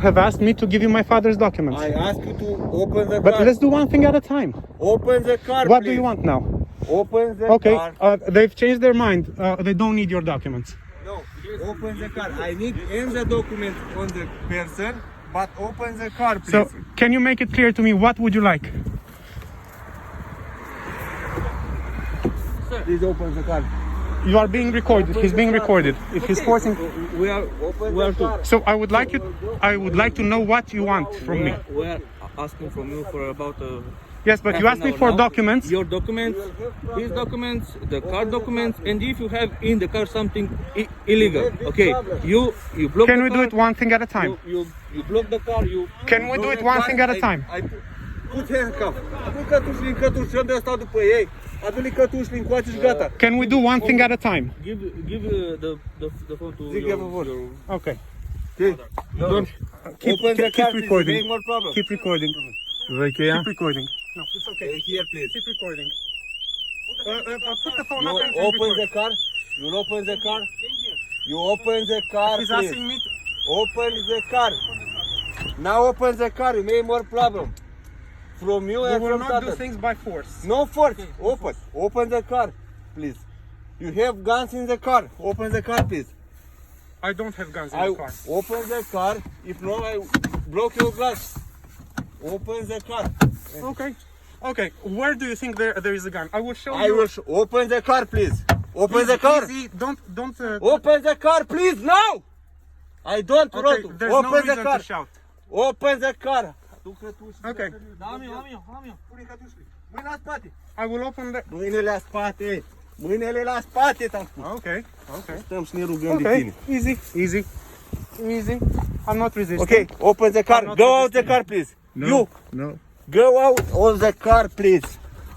have asked me to give you my father's documents. I ask you to open the But car. let's do one thing at a time. Open the car, What please. do you want now? Open the Okay, car. they've changed their mind. They don't need your documents. No, open the car. I need in the document on the person, but open the car, please. So, can you make it clear to me what would you like? Please open the car. You are being recorded. He's being recorded. If he's forcing, We are open the car. so I would like to know what you want from me. We are asking from you for about Yes, but you asked me for documents. Your documents, his documents, the car documents, and if you have in the car something illegal, okay? You block. Can the we car, do it one thing at a time? You block the car. You. Can we do it one thing at a time? I put handcuff. Adu cătușul în cătuș, eu de stau după ei. Adu-li cătușul încoace și gata. Can we do one thing at a time? Give the phone to Zic, your, ia vă your Okay. Don't Keep recording. more problem. Keep recording. Vrei cheia? Keep recording. No, it's okay. Here, please. Keep recording. Put the phone You up and open record. the car. You open the car. You open the car, He's please. asking me to... Open the car. Now open the car. You make more problem. From you We and will from not do Tata. things by force. No force. Open. Open the car, please. You have guns in the car. Open the car, please. I don't have guns in I the car. open the car. If not, I block your glass. Open the car. Okay. Okay. Where do you think there is a gun? I will show I you. will open the car, please. Open the car. Easy. Don't. Open the car, please, now. I don't Okay. want to. There's no Open the reason car. to shout. Open the car. Okay. Mâini la spate. I will open the. Mâinile la spate. Mâinile la spate, te-am spus. Okay. Okay. Stăm și ne rugăm de Okay. tine. Easy. I'm not resisting. Okay, open the car. I'm not Go out the resisting. car, please. No. You No. go out of the car, please.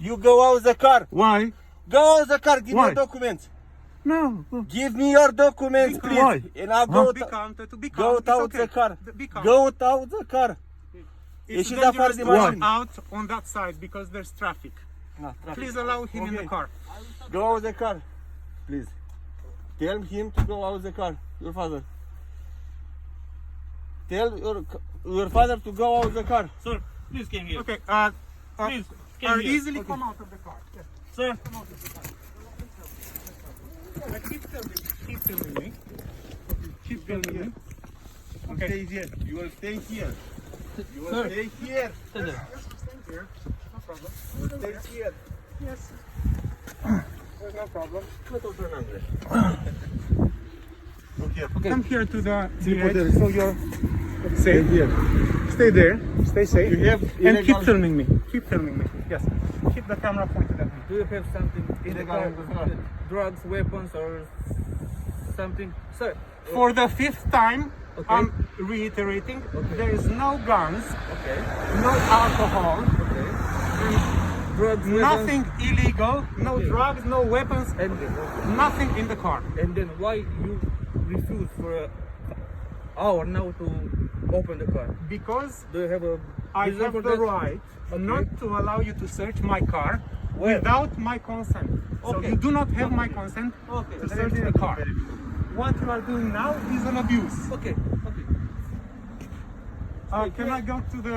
You go out the car. Why? Go out the car. Give me Why? your documents. No. Give me your documents, please. Why? And I'll go. Be calm. Be Go calm. It's out okay. the car. Be calm. Go out the car. It's Ieșiți afară dangerous de to go mașină. out on that side because there's traffic. Na, traffic. Please allow him in the Okay. car. Go out the car, please. Tell him to go out the car. Your father. Tell your father to go out the car. Sir, please come here. Okay. Please come here. Easily come out of the car. Yes. Sir, Keep filming me. Keep filming me. Okay. Stay here. You will stay here. You will Sir. stay here. stay there. Here. No problem. You will stay here. Yes. There's no problem. Okay. Come here to the put edge it- so you're Stay safe. here. Stay there. Stay safe. You have And keep illegal- filming me. Keep filming me. Yes. Keep the camera pointed at me. Do you have something in the car? Illegal in the car. Drugs, weapons, or something? Sir, For the fifth time, Okay. I'm reiterating, there is no guns, okay, no alcohol, okay. Drugs, weapons, nothing illegal, no Okay. drugs, no weapons, and nothing in the car. then why you refuse for an hour now to open the car? Because Do you have a I reason have for the that? right Okay. not to allow you to search my car Where? without my consent. So Okay. you do not have my consent Okay. to search the car. What you are doing now is an abuse. Okay, okay. Can I go to the...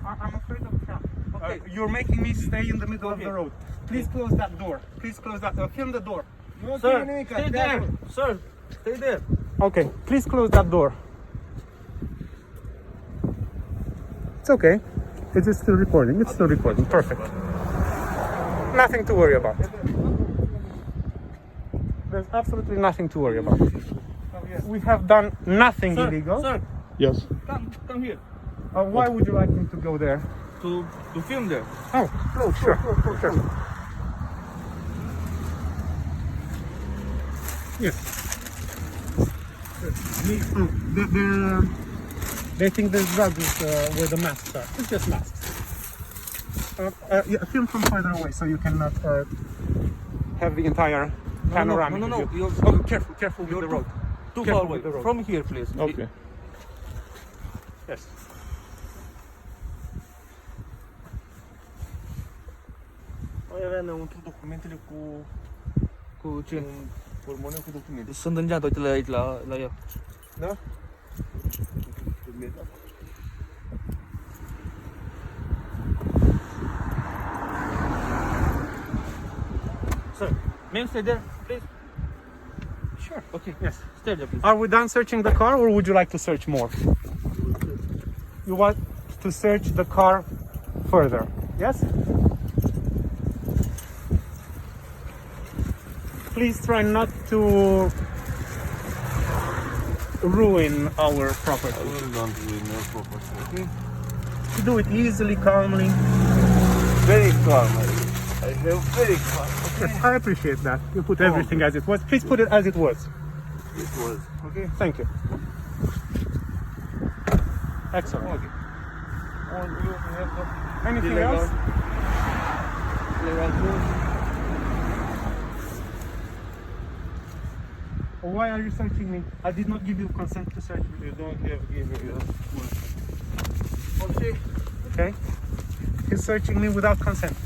I'm afraid of traffic. Okay. You're making me stay in the middle of Okay. the road. Please close that door. Please close that door. Film the door. Sir, stay there. Sir, stay there. Okay, please close that door. It's okay. It is still recording. It's still recording. Perfect. Nothing to worry about. There's absolutely nothing to worry about. We have done nothing Sir, illegal. sir, Yes. come here. Why would you like me to go there? To film there. Oh, no, sure. Sure. Yes. They think there's drugs where the masks are. It's just masks. Yeah, film from further away so you cannot have the entire panoramic. no, view. you're- Oh, careful with the road. Too Careful far away. with the road. From here, please. Okay. Yes. Mai avea înăuntru documentele cu ce? pormoneu cu documente. Sunt în geantă, uite la ea. Da? Documente. May you stay there, please? Sure. Okay. Yes. Stay there, please. Are we done searching the car, or would you like to search more? You want to search the car further? Yes? Please try not to ruin our property. Don't ruin your property, okay? Do it easily, calmly. Very calm. I have very calm. Yes, I appreciate that. You put everything as it was. Please put it as it was. It was. Okay? Thank you. Excellent. Okay. You have the Anything illegal- else? illegal tools. Why are you searching me? I did not give you consent to search me. You don't have give me your Okay. Okay. He's searching me without consent.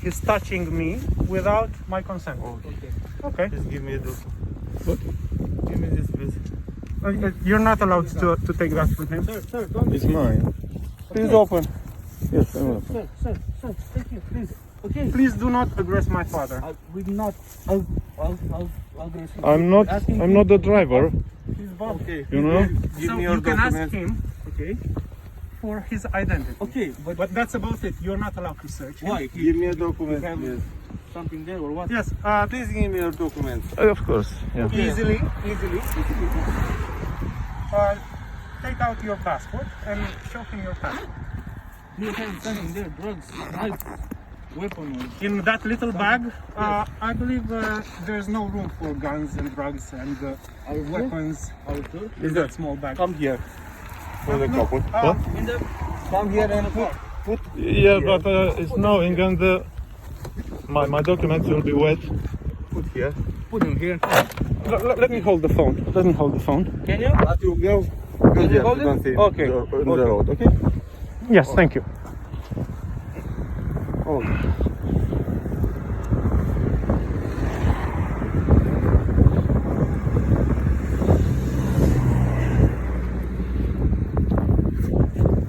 He's touching me without my consent. Okay. Okay. Just give me a document. What? Give me this, please. You're not allowed to take that with him. Sir, don't. It's mine. Please open. Yes, I will. Sir, thank you, please. Okay. Please do not aggress my father. I will not. I'll agree. I'm not the driver. He's Bob. Okay. You know? Give So me your you can ask document. him, okay, for his identity. Okay, But that's about it. You're not allowed to search him. why? Give me a document, have please. something there or what? Yes. Please give me your documents. Of course. Yeah. Easily. Take out your passport and show him your passport. You have something there, drugs, knives, weapon. In that little bag, I believe there's no room for guns and drugs and weapons in that small bag. Come here. For the No, couple. In the Come here and put Yeah, but it's snowing and my documents will be wet. here. put him here. Let me hold the phone. Let me hold the phone. Can you? But you go. Go there. hold it? Don't say Okay. on the road, okay? Yes, thank you. Oh.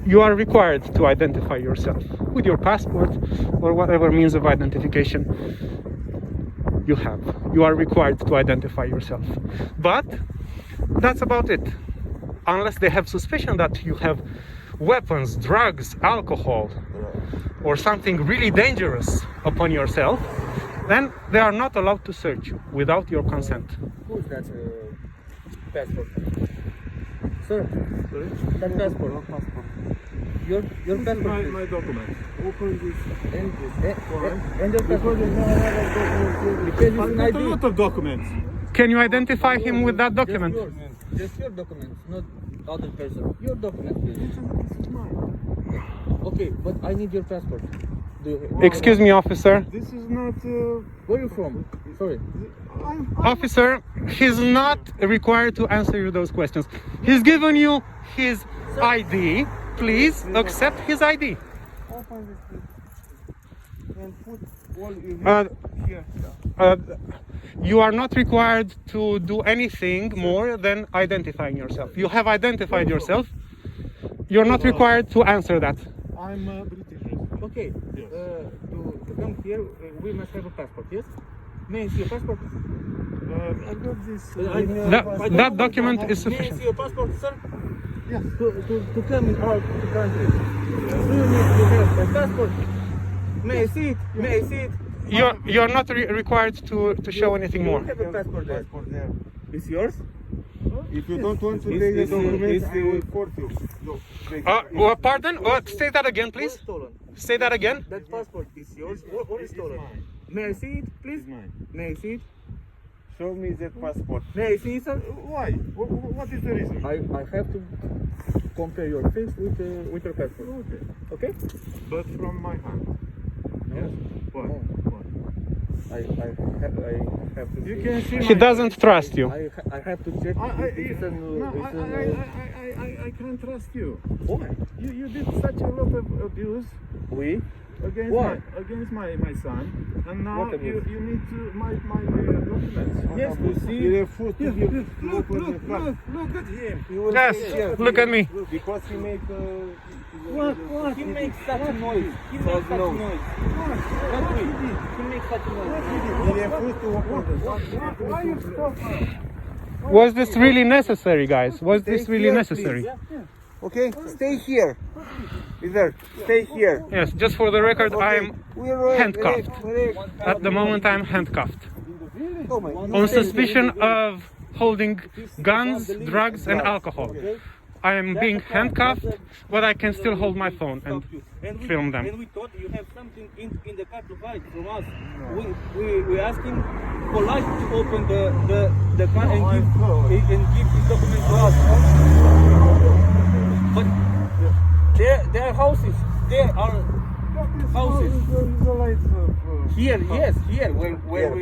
You are required to identify yourself with your passport or whatever means of identification you have. You are required to identify yourself. But that's about it. Unless they have suspicion that you have weapons, drugs, alcohol, or something really dangerous upon yourself, then they are not allowed to search you without your consent. Who's that passport? Sir, that passport. Your passport. My document. Open this. And your passport. Because it's an A ID. lot of documents. Can you identify him with that document? Just your documents, not other person. Your document, please. Okay, but I need your passport. Excuse me, officer. This is not. Where are you from? Sorry. Officer, he's not required to answer you those questions. He's given you his ID. Please accept his ID. Open this, please. And put all you Uh, have here. You are not required to do anything more than identifying yourself. You have identified yourself. You're not required to answer that. I'm British. Okay. To come here, we must have a passport. Yes. May I see your passport? I got this. That document is May I sufficient. see your passport, sir? Yes. To come in our country. Do you need to have a passport? May I see it? May I see it? You're not required to show anything more. You have a passport there. there. It's yours? If you don't want to It's- take the it's- documents, it's- I will court you. No, take it. Well, pardon? Say that again, Or please. stolen? Say that again. That passport is yours or is stolen? May I see it, please? It's mine. May I see it? Show me that passport. May I see it, sir? Why? What is the reason? I have to compare your face with your passport. Okay. Okay? But from my hand. Yes. Why? No. Why? I have to. You can see He doesn't trust you. I have to check. I if it's an, no, it's an, I I can't trust you. Why? You did such a lot of abuse We? against my son, and now What abuse? you need to my documents. Yes, you see. You refuse to give open the car. Look at him. You will Yes, take care. look at me. Because he make What? He makes such a noise. He makes such a noise. What we? He makes such a noise. he refuse to open the car. Why you stop? Was this really necessary, guys? Was this Stay really here, necessary? please. Okay, stay here. Either stay here. Yes, just for the record, Okay. I'm We're handcuffed. At the moment, I'm handcuffed on Stay suspicion of holding guns, drugs, and alcohol. I am being handcuffed, but I can still hold my phone and film them. And we thought you have something in the car to hide from us. We asked him polite to open the car and give his document to us. But there are houses. There are houses. Here, yes, here, where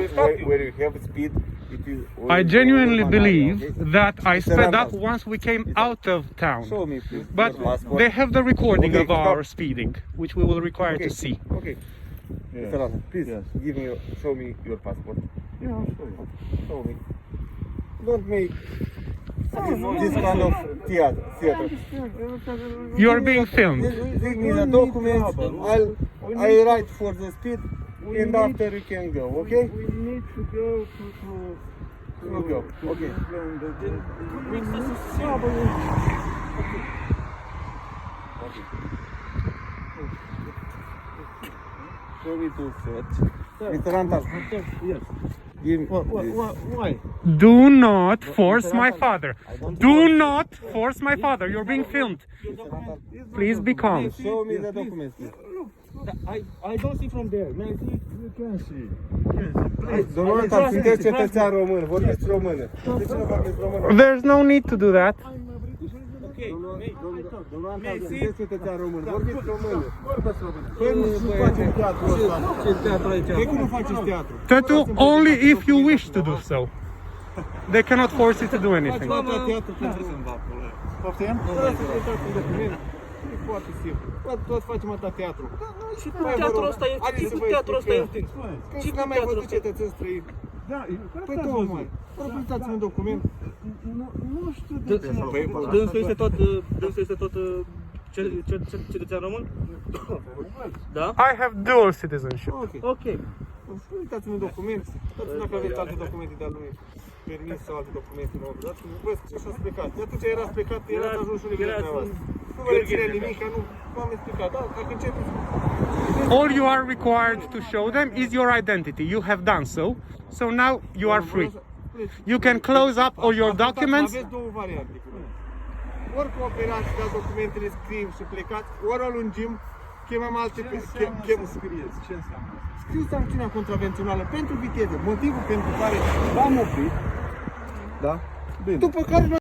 we stop you. Where you have speed. It is I genuinely believe Okay? that I sped Mr. up once we came out of town. Show me, please. But your passport. they have the recording Okay, of our stop. speeding, which we will require to see. Okay. Mr. Rana, please give me, show me your passport. Yeah, I'll show you. Show me. Don't make this kind of theater. You are being filmed. Give me the documents. I'll write for the speed, and after you can go. Okay? We need to go to You go. Okay. Show me to search. Mr. Rana, Yes. give me. Why? Do not force my father. Do not force my father. You're being filmed. Please be calm. Show me the documents. Please. I don't see from there. May I see? You can see. Domnul Antal, sunteți cetățean român, vorbiți română. De ce nu vorbiți română? There's no need to do that. Okay. Domnul Antal, sunteți cetățean român, vorbiți română. Păi nu facem teatru ăsta. Ce teatru aici? De cum nu faceți teatru? Tattoo only if you wish to do so. They cannot force you to do anything. Teatru pentru să-mi va pula. Poftim? E foarte simplu. Toți facem atâta teatru. Și teatrul ăsta e teatrul ăsta e Când n-am mai văzut cetățeni străini. Da, Păi tocmai. Uitați-mi un document. nu știu de ce. Dânsul este tot cetățean român? Da? I have dual citizenship. Ok. Uitați-mi un document. Dați-mi dacă aveți alte documente de-al lui. Permis sau alte documente nou. Dați-mi, văd ce și-ați plecat. De atunci erați plecat, erați ajuns și dumneavoastră. Nu vă reține nimic, că nu v-am explicat. Da, dacă începeți. All you are required to show them is your identity. You have done so. So now you are free. You can close up all your documents. Aveți două variante. Ori cooperați, dați documentele, scriem și plecați, ori o lungim, chemăm alte... Scrieți, ce înseamnă? Scrieți sancțiunea contravențională pentru viteză, motivul pentru care v-am oprit, da? După care